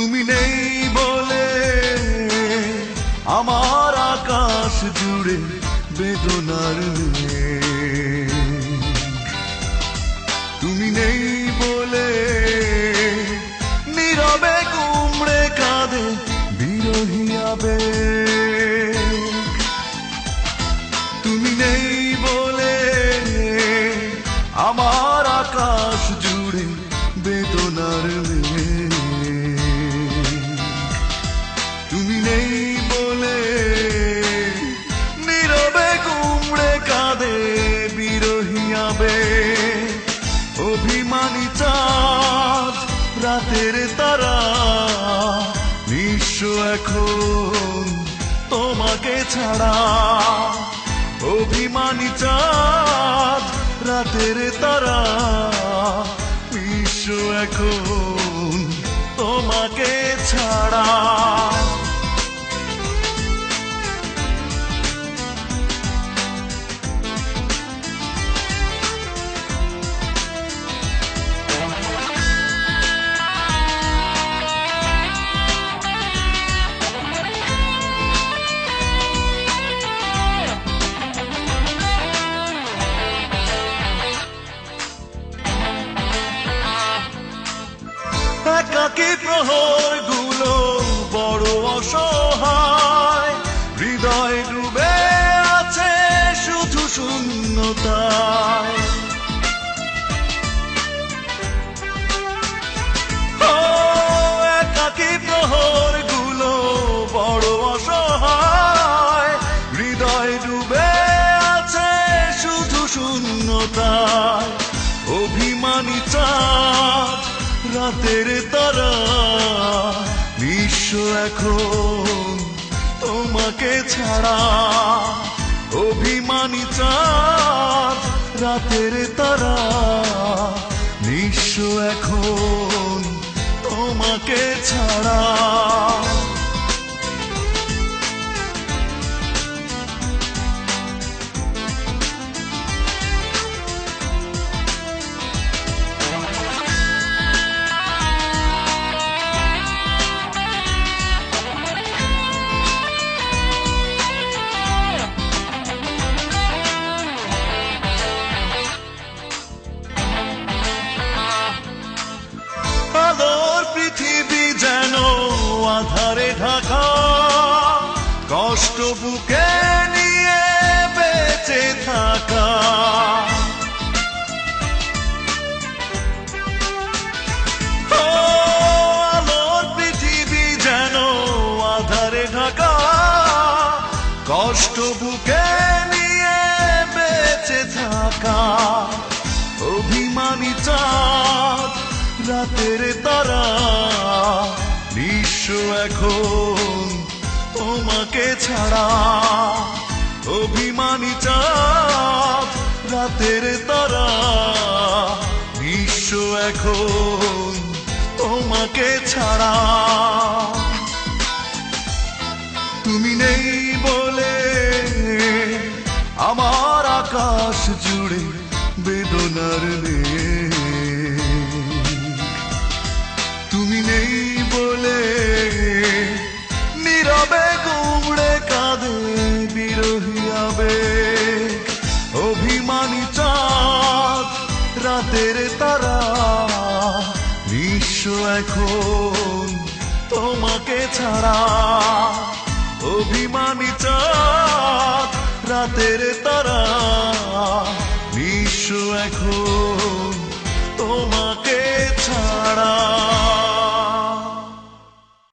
তুমি নেই বলে আমার আকাশ জুড়ে বেদনার মেঘ। তুমি নেই বলে নীরবে কুমড়ে কাঁদে বিরহী আবেগ। তুমি নেই বলে আমার আকাশ জুড়ে বেদনার মেঘ। তুমি নেই বলে নীরবে কুমড়ে কাঁদে বিরহী আবেগ। অভিমানী চাঁদ রাতের তারা নিঃস্ব এখন তোমাকে ছাড়া। অভিমানী চাঁদ রাতের তারা নিঃস্ব এখন তোমাকে ছাড়া। একাকী প্রহর গুলো বড় অসহায়, হৃদয় ডুবে আছে শুধু শূন্যতায়। একাকী প্রহর গুলো বড় অসহায়, হৃদয় ডুবে আছে শুধু শূন্যতায়। অভিমানী চাঁদ রাতের তারা নিঃস্ব এখন তোমাকে ছাড়া। অভিমানী চাঁদ রাতের তারা নিঃস্ব এখন তোমাকে ছাড়া। পৃথিবী যেন আধারে ঢাকা, কষ্ট বুকে নিয়ে বেঁচে থাকা। আলোর পৃথিবী যেন আধারে ঢাকা, কষ্ট বুকে নিয়ে বেঁচে থাকা। অভিমানী চাঁদ রাতের তারা নিঃস্ব এখন তোমাকে ছাড়া। অভিমানী চাঁদ রাতের তারা নিঃস্ব এখন তোমাকে ছাড়া। তুমি নেই বলে আমার আকাশ জুড়ে বেদনার মেঘ। তুমি নেই বলে নীরবে কুমড়ে কাঁদে বিরহী আবেগ। অভিমানী চাঁদ রাতের তারা নিঃস্ব এখন তোমাকে ছাড়া। অভিমানী চাঁদ রাতের তারা নিঃস্ব এখন তোমাকে ছাড়া।